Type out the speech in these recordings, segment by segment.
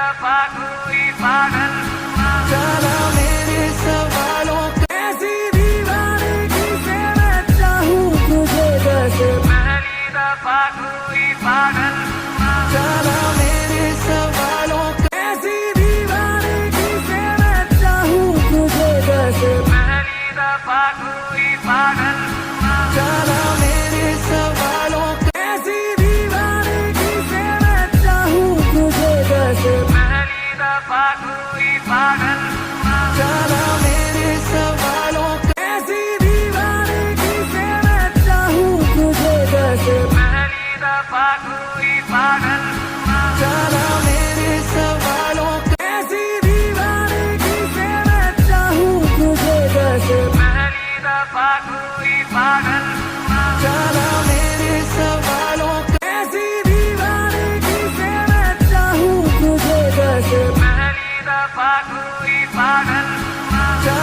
दफा कोई पागल चला मेरे सवालों कैसी दीवानगी से मैं चाहूं तुझे कैसे पहली दफा कोई पागल चला मेरे सवालों कैसी दीवानगी से मैं चाहूं तुझे कैसे पहली दफा कोई पागल चला मेरे सवालों कैसी दीवानगी से मैं चाहूं तुझे कैसे पहली दफा कोई पागल चला मेरे सवालों कैसी दीवानगी से मैं चाहूं तुझे कैसे पहली दफा कोई पागल चला मेरे सवालों कैसी दीवानगी से मैं चाहूं तुझे कैसे पहली दफा कोई पागल चला मेरे सवालों कैसी दीवानगी से मैं चाहूं तुझे कैसे पहली दफा कोई पागल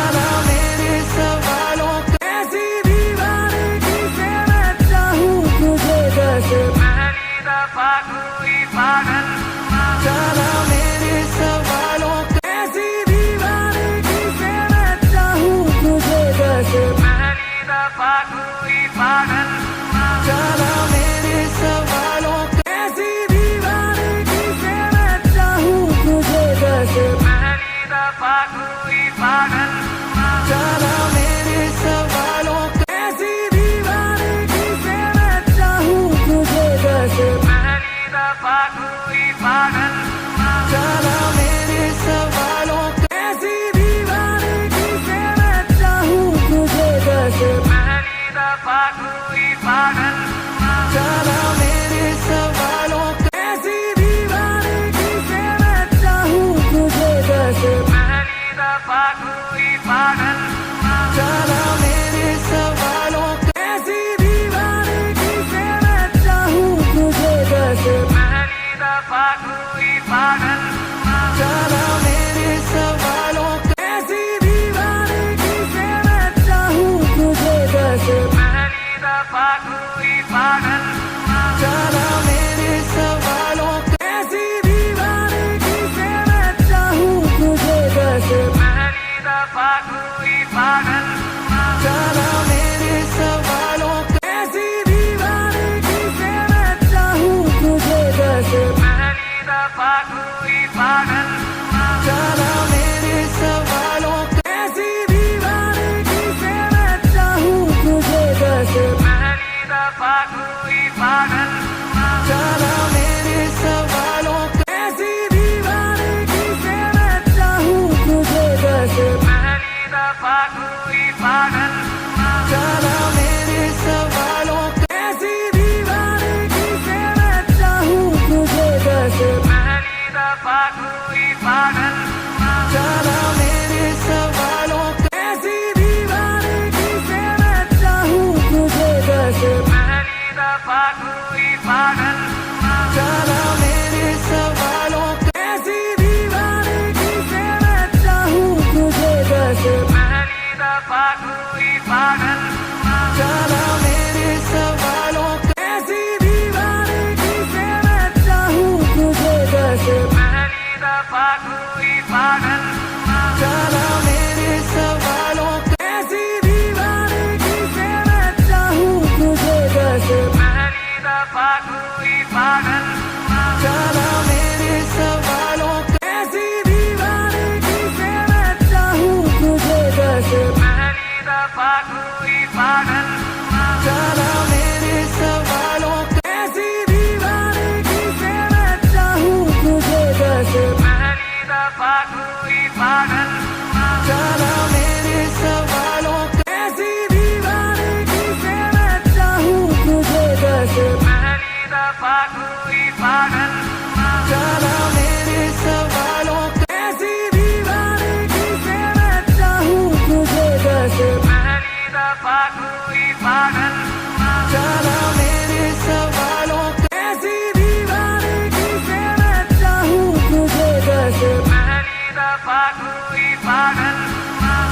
चला मेरे सवालों कैसी दीवानगी से मैं चाहूं तुझे कैसे पहली दफा कोई पागल चला मेरे सवालों कैसी दीवानगी से मैं चाहूं तुझे कैसे पहली दफा कोई पागल चला मेरे सवालों कैसी दीवानगी से मैं चाहूं तुझे कैसे पहली दफा कोई पागल चला मेरे सवालों कैसी दीवानगी से मैं चाहूं तुझे कैसे पहली दफा कोई पागल चला मेरे सवालों कैसी दीवानगी से मैं चाहूं तुझे कैसे पहली दफा कोई पागल चला मेरे सवालों कैसी दीवानगी से मैं चाहूं तुझे कैसे पहली दफा कोई पागल चला मेरे सवालों कैसी दीवानगी से मैं चाहूं तुझे कैसे पहली दफा कोई पागल चला मेरे सवालों कैसी दीवानगी से मैं चाहूं तुझे कैसे पहली दफा कोई पागल चला मेरे सवालों कैसी दीवानगी से मैं चाहूं तुझे कैसे पहली दफा कोई पागल चला मेरे सवालों कैसी दीवानगी से मैं चाहूं तुझे कैसे पहली दफा कोई पागल चला मेरे सवालों कैसी दीवानगी से मैं चाहूं तुझे कैसे पहली दफा कोई पागल चला मेरे सवालों कैसी दीवानगी से मैं चाहूं तुझे कैसे पहली दफा कोई पागल चला मेरे सवालों कैसी दीवानगी से मैं चाहूं तुझे कैसे पहली दफा कोई पागल चला मेरे सवालों कैसी दीवानगी से मैं चाहूं तुझे कैसे पहली दफा कोई पागल चला मेरे सवालों कैसी दीवानगी से मैं चाहूं तुझे कैसे पहली दफा कोई पागल चला मेरे सवालों कैसी दीवानगी से मैं चाहूं तुझे कैसे पहली दफा कोई पागल चला मेरे सवालों कैसी दीवानगी से मैं चाहूं तुझे कैसे पहली दफा कोई पागल चला मेरे सवालों कैसी दीवानगी से मैं चाहूं तुझे कैसे पहली दफा कोई पागल चला मेरे सवालों कैसी दीवानगी से मैं चाहूं तुझे कैसे पहली दफा कोई पागल चला मेरे सवालों कैसी दीवानगी से मैं चाहूं तुझे कैसे पहली दफा कोई पागल चला मेरे सवालों कैसी दीवानगी से मैं चाहूं तुझे कैसे पहली दफा कोई पागल चला मेरे सवालों कैसी दीवानगी से मैं चाहूं तुझे कैसे पहली दफा कोई पागल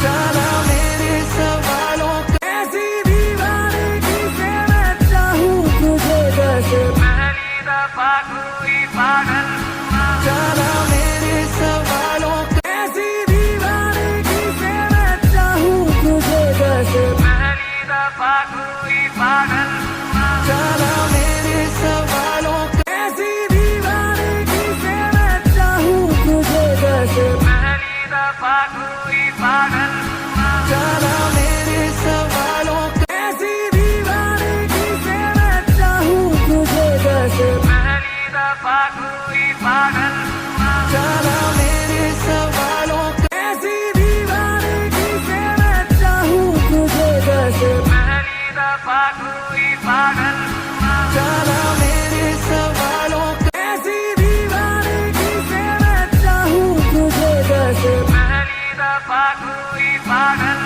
चला मेरे सवालों कैसी दीवानगी से मैं चाहूं तुझे कैसे पहली दफा कोई पागल चला मेरे कोई पागल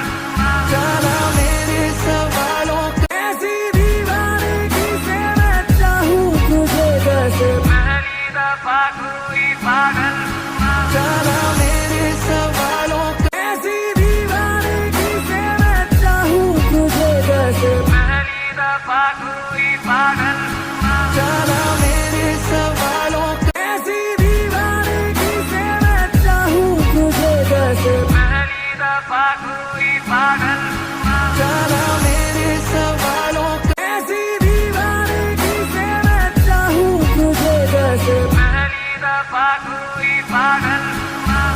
चला मेरे सवालों कैसी दीवानगी से मैं चाहूं तुझे कैसे पहली दफा कोई पागल चला मेरे सवालों कैसी दीवानगी से मैं चाहूं तुझे कैसे पहली दफा कोई पागल चला मेरे सवालों कैसी दीवानगी से मैं चाहूं तुझे कैसे पहली दफा कोई पागल चला मेरे सवालों कैसी दीवानगी से मैं चाहूं तुझे कैसे पहली दफा कोई पागल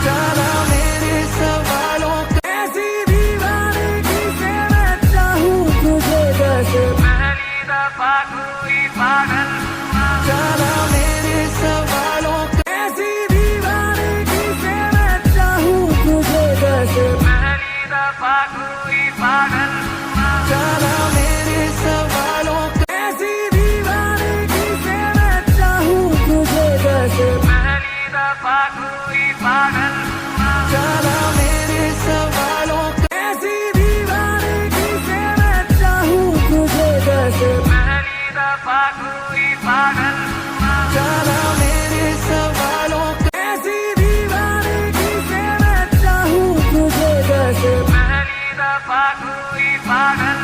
चला मेरे सवालों कैसी दीवानगी से मैं चाहूं तुझे कैसे पहली दफा कोई पागल चला मेरे सवालों कैसी दीवानगी से मैं चाहूं तुझे कैसे पहली दफा कोई पागल चला मेरे सवालों कैसी दीवानगी से मैं चाहूं तुझे कैसे पहली दफा कोई पागल चला मेरे सवालों कैसी दीवानगी से मैं चाहूं तुझे कैसे पहली दफा कोई पागल चला मेरे सवालों कैसी दीवानगी से मैं चाहूं तुझे कैसे पहली दफा कोई पागल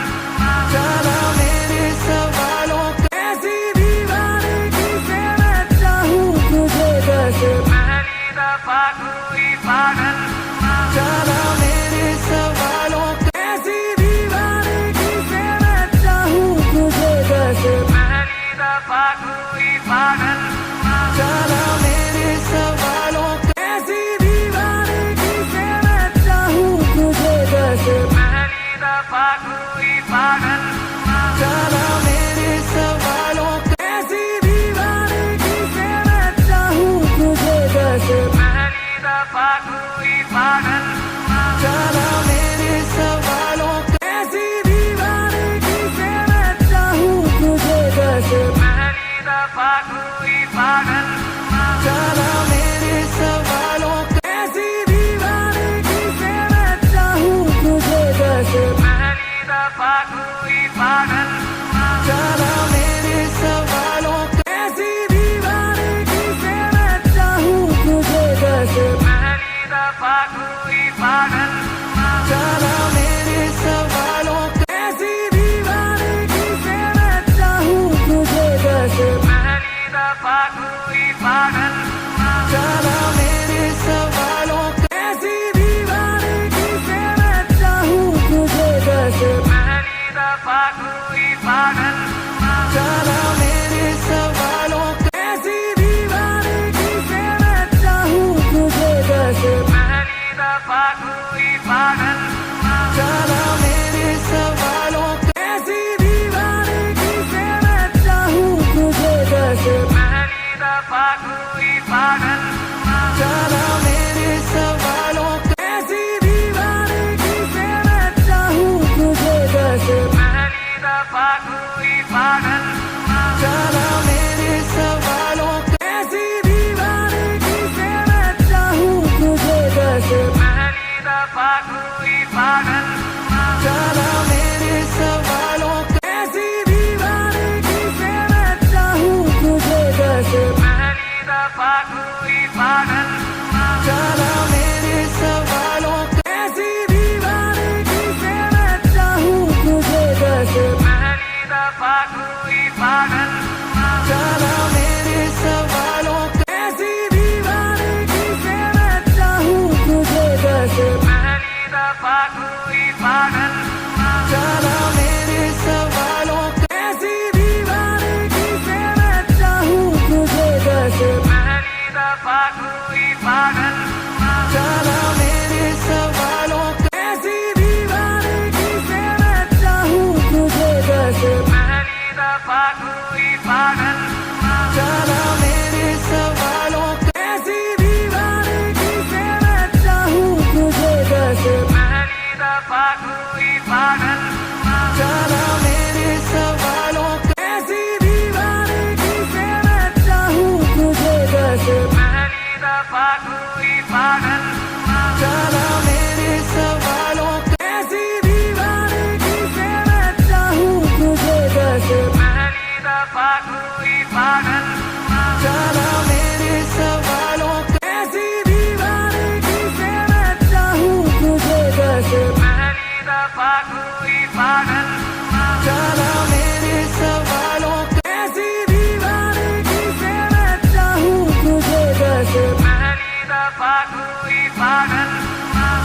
चला मेरे सवालों कैसी दीवानगी से मैं चाहूं तुझे कैसे पहली दफा कोई पागल चला मेरे सवालों कैसी दीवानगी से मैं चाहूं तुझे कैसे पहली दफा कोई पागल चला मेरे सवालों कैसी दीवानगी से मैं चाहूं तुझे कैसे पहली दफा कोई पागल चला मेरे सवालों कैसी दीवानगी से मैं चाहूं तुझे कैसे पहली दफा कोई पागल चला मेरे सवालों कैसी दीवानगी से मैं चाहूं तुझे कैसे पहली दफा कोई पागल चला मेरे सवालों कैसी दीवानगी से मैं चाहूं तुझे कैसे पहली दफा कोई पागल चला मेरे सवालों कैसी दीवानगी से मैं चाहूं तुझे कैसे पहली दफा कोई पागल चला मेरे सवालों कैसी दीवानगी से मैं चाहूं तुझे कैसे पहली दफा कोई पागल चला मेरे सवालों कैसी दीवानगी से मैं चाहूं तुझे कैसे पहली दफा कोई पागल चला मेरे सवालों कैसी दीवानगी से मैं चाहूं तुझे कैसे पहली दफा कोई पागल चला मेरे सवालों कैसी दीवानगी से मैं चाहूं तुझे कैसे पहली दफा कोई पागल चला मेरे सवालों कैसी दीवानगी से मैं चाहूं तुझे कैसे पहली दफा कोई पागल चला मेरे सवालों कैसी दीवानगी से मैं चाहूं तुझे कैसे पहली दफा कोई पागल चला मेरे सवालों कैसी दीवानगी से मैं चाहूं तुझे कैसे पहली दफा कोई पागल चला मेरे सवालों कैसी दीवानगी से मैं चाहूं तुझे कैसे पहली दफा कोई पागल चला मेरे सवालों कैसी दीवानगी से मैं चाहूं तुझे कैसे पहली दफा कोई पागल चला मेरे सवालों कैसी दीवानगी से मैं चाहूं तुझे कैसे पहली दफा कोई पागल चला मेरे सवालों कैसी दीवानगी से मैं चाहूं तुझे कैसे पहली दफा कोई पागल चला मेरे सवालों कैसी दीवानगी से मैं चाहूं तुझे कैसे पहली दफा कोई पागल चला मेरे सवालों कैसी दीवानगी से मैं चाहूं तुझे कैसे पहली दफा कोई पागल चला मेरे दफा कोई पागल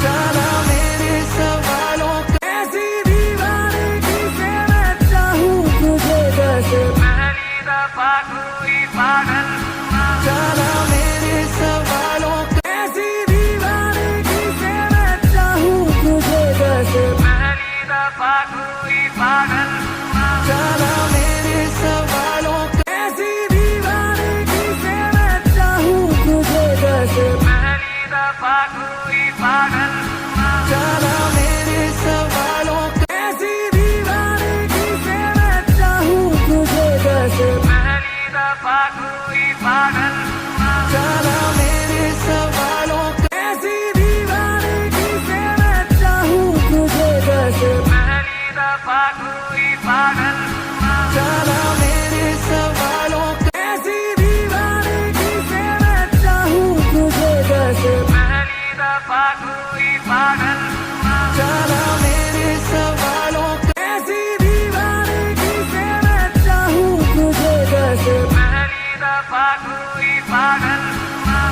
चला मेरे सवालों कैसी दीवानगी से मैं चाहूं तुझे जैसे पहली दफा कोई पागल चला मेरे सवालों कैसी दीवानगी से मैं चाहूं तुझे जैसे पहली दफा कोई पागल चला मेरे सवालों कैसी दीवानगी से मैं चाहूं तुझे जैसे पहली दफा कोई पागल चला मेरे सवालों कैसी दीवानगी से मैं चाहूं तुझे जैसे पहली दफा कोई पागल चला मेरे सवालों कैसी दीवानगी से मैं चाहूं तुझे जैसे पहली दफा कोई पागल चला मेरे सवालों कैसी दीवानगी से मैं चाहूं तुझे जैसे पहली दफा कोई पागल चला मेरे सवालों कैसी दीवानगी से मैं चाहूं तुझे जैसे पहली दफा कोई पागल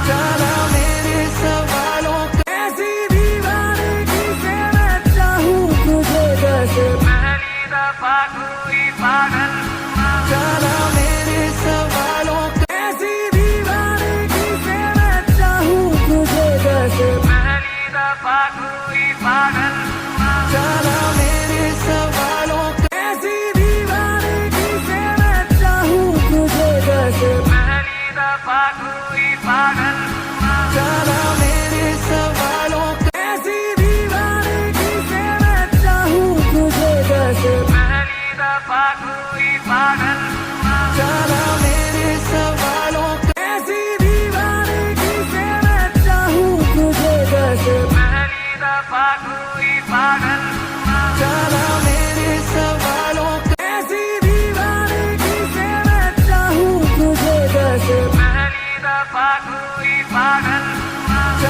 चला मेरे सवालों कैसी दीवानगी से मैं चाहूं तुझे जैसे पहली दफा कोई पागल चला मेरे सवालों कैसी दीवानगी से मैं चाहूं तुझे जैसे पहली दफा कोई पागल चला मेरे सवालों कैसी दीवानगी से मैं चाहूं तुझे जैसे पहली दफा कोई पागल चला मेरे सवालों कैसी दीवानगी से मैं चाहूं तुझे जैसे पहली दफा कोई पागल चला मेरे सवालों कैसी दीवानगी से मैं चाहूं तुझे जैसे पहली दफा कोई पागल चला मेरे सवालों कैसी दीवानगी से मैं चाहूं तुझे जैसे पहली दफा कोई पागल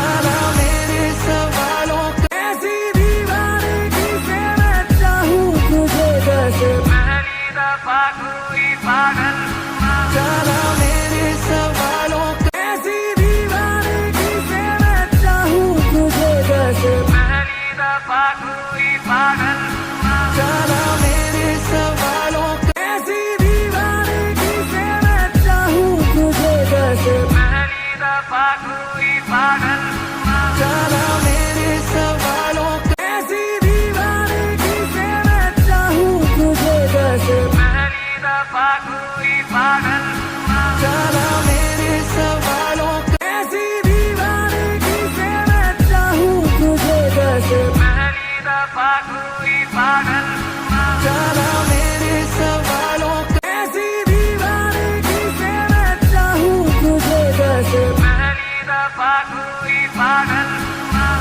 चला मेरे सवालों कैसी दीवानगी से मैं चाहूं तुझे जैसे पहली दफा कोई पागल चला मेरे सवालों कैसी दीवानगी से मैं चाहूं तुझे जैसे पहली दफा कोई पागल चला मेरे सवालों कैसी दीवानगी से मैं चाहूं तुझे जैसे पहली दफा कोई पागल चला मेरे सवालों कैसी दीवानगी से मैं चाहूं तुझे जैसे पहली दफा कोई पागल चला मेरे सवालों कैसी दीवानगी से मैं चाहूं तुझे जैसे पहली दफा कोई पागल चला मेरे सवालों कैसी दीवानगी से मैं चाहूं तुझे जैसे पहली दफा कोई पागल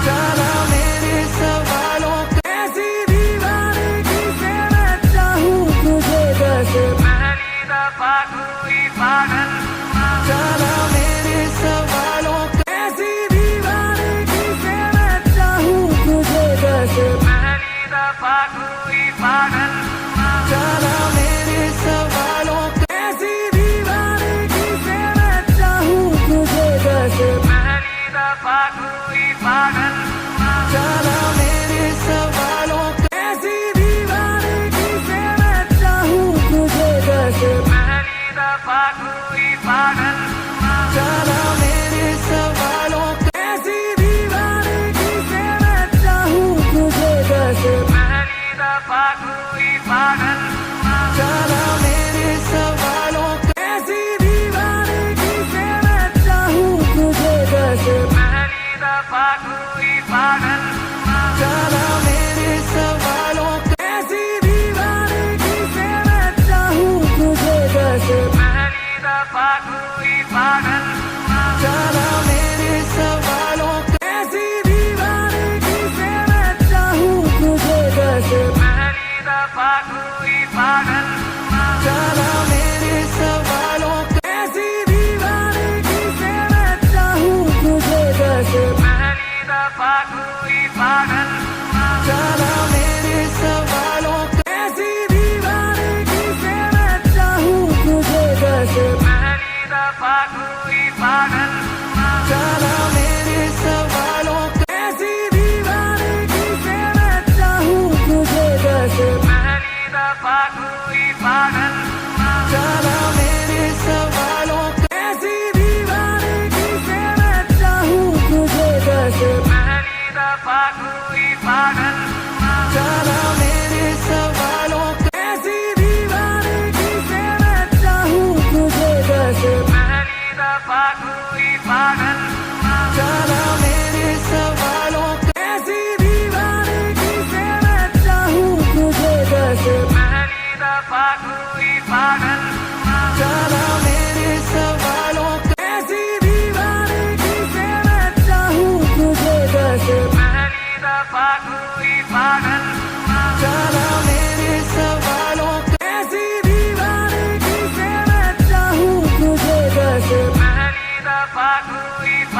चला मेरे सवालों कैसी दीवानगी से मैं चाहूं तुझे जैसे पहली दफा कोई पागल चला मेरे सवालों कैसी दीवानगी से मैं चाहूं तुझे जैसे पहली दफा कोई पागल चला मेरे सवालों कैसी दीवानगी से मैं चाहूं तुझे जैसे पहली दफा कोई पागल चला मेरे सवालों कैसी दीवानगी से मैं चाहूं तुझे जैसे पहली दफा कोई पागल चला मेरे सवालों कैसी दीवानगी से मैं चाहूं तुझे जैसे पहली दफा कोई पागल चला मेरे सवालों कैसी दीवानगी से मैं चाहूं तुझे जैसे पहली दफा कोई पागल चला मेरे सवालों कैसी दीवानगी से मैं चाहूं तुझे जैसे पहली दफा कोई पागल चला मेरे सवालों कैसी दीवानगी से मैं चाहूं तुझे जैसे पहली दफा कोई पागल चला मेरे सवालों कैसी दीवानगी से मैं चाहूं तुझे जैसे पहली दफा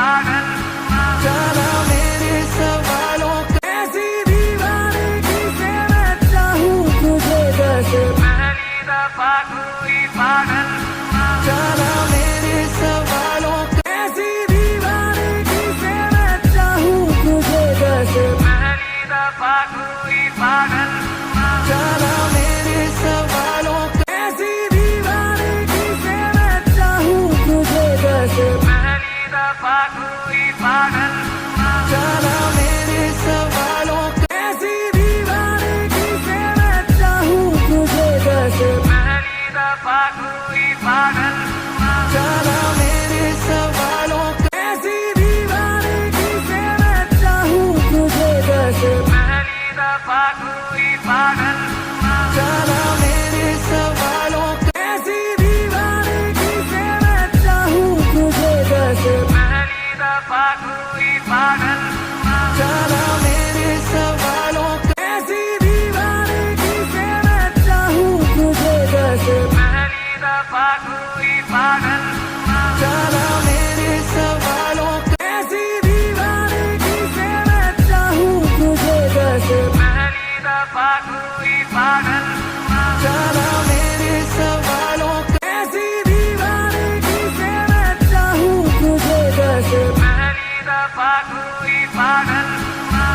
पागल जाना मेरे सवालों का ऐसी दीवानगी से मैं चाहूं तुझे जैसे पहली दफा कोई पागल जाना मेरे सवालों का ऐसी दीवानगी से मैं चाहूं तुझे जैसे पहली दफा कोई पागल जाना मेरे सवालों का ऐसी दीवानगी से मैं चाहूं तुझे जैसे पहली दफा कोई पागल जाना मेरे सवालों का ऐसी दीवानगी से मैं चाहूं तुझे जैसे पहली दफा कोई पागल जाना मेरे सवालों का ऐसी दीवानगी से मैं चाहूं तुझे जैसे पहली दफा कोई पागल जाना मेरे सवालों का ऐसी दीवानगी से मैं चाहूं तुझे जैसे पहली दफा कोई पागल जाना मेरे सवालों का ऐसी दीवानगी से मैं चाहूं तुझे जैसे पहली दफा कोई पागल जाना मेरे सवालों का ऐसी दीवानगी से मैं चाहूं तुझे जैसे पहली दफा कोई पागल जाना मेरे सवालों का ऐसी दीवानगी से मैं चाहूं तुझे जैसे पहली दफा कोई पागल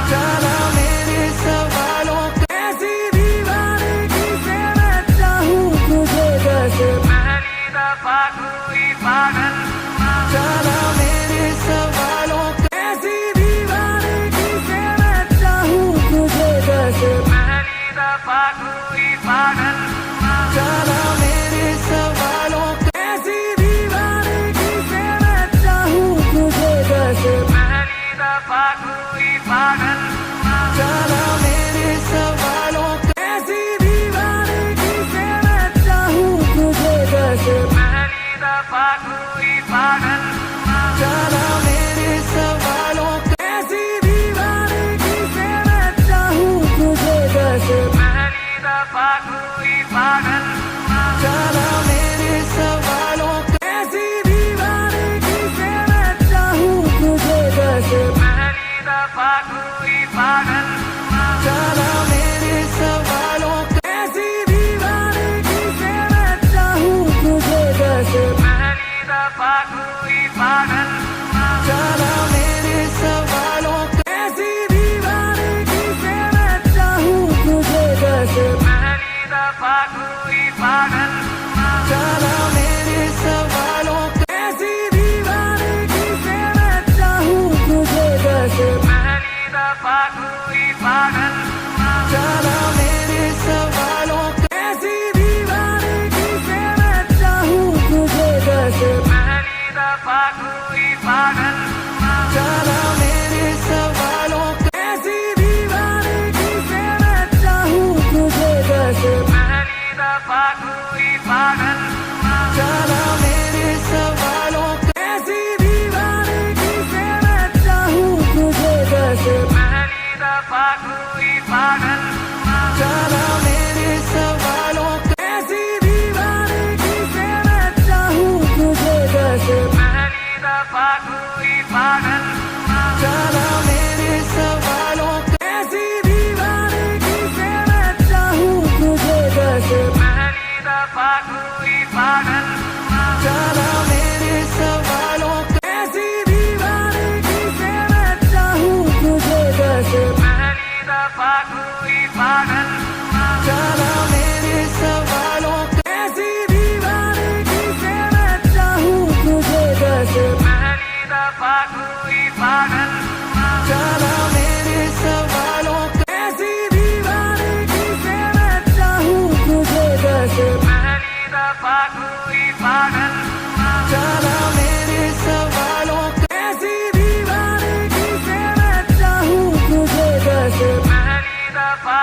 जाना मेरे सवालों का ऐसी दीवानगी से मैं चाहूं तुझे जैसे पहली दफा कोई पागल जाना मेरे सवालों का ऐसी दीवानगी से मैं चाहूं तुझे जैसे पहली दफा कोई पागल जाना मेरे सवालों का ऐसी दीवानगी से मैं चाहूं तुझे जैसे पहली दफा कोई पागल जाना मेरे सवालों का ऐसी दीवानगी से मैं चाहूं तुझे जैसे पहली दफा कोई पागल जाना मेरे सवालों का ऐसी दीवानगी से मैं चाहूं तुझे जैसे पहली दफा कोई पागल जाना मेरे सवालों का ऐसी दीवानगी से मैं चाहूं तुझे जैसे पहली दफा कोई पागल जाना मेरे सवालों का ऐसी दीवानगी से मैं चाहूं तुझे जैसे पहली दफा कोई पागल जाना मेरे सवालों का ऐसी दीवानगी से मैं चाहूं तुझे जैसे पहली दफा कोई पागल जाना मेरे सवालों का ऐसी दीवानगी से मैं चाहूं तुझे जैसे पहली दफा कोई पागल जाना मेरे सवालों का ऐसी दीवानगी से मैं चाहूं तुझे जैसे पहली दफा कोई पागल जाना मेरे सवालों का ऐसी दीवानगी से मैं चाहूं तुझे जैसे पहली दफा कोई पागल जाना मेरे सवालों का ऐसी दीवानगी से मैं चाहूं तुझे जैसे पहली दफा कोई पागल जाना मेरे सवालों का ऐसी दीवानगी से मैं चाहूं तुझे जैसे पहली दफा कोई पागल जाना मेरे सवालों का ऐसी दीवानगी से मैं चाहूं तुझे जैसे पहली दफा कोई पागल जाना मेरे सवालों का ऐसी दीवानगी से मैं चाहूं तुझे जैसे पहली दफा कोई पागल जाना मेरे सवालों का ऐसी दीवानगी से मैं चाहूं तुझे जैसे पहली दफा कोई पागल जाना मेरे सवालों का ऐसी दीवानगी से मैं चाहूं तुझे जैसे पहली दफा कोई पागल जाना मेरे सवालों का ऐसी दीवानगी से मैं चाहूं तुझे जैसे पहली दफा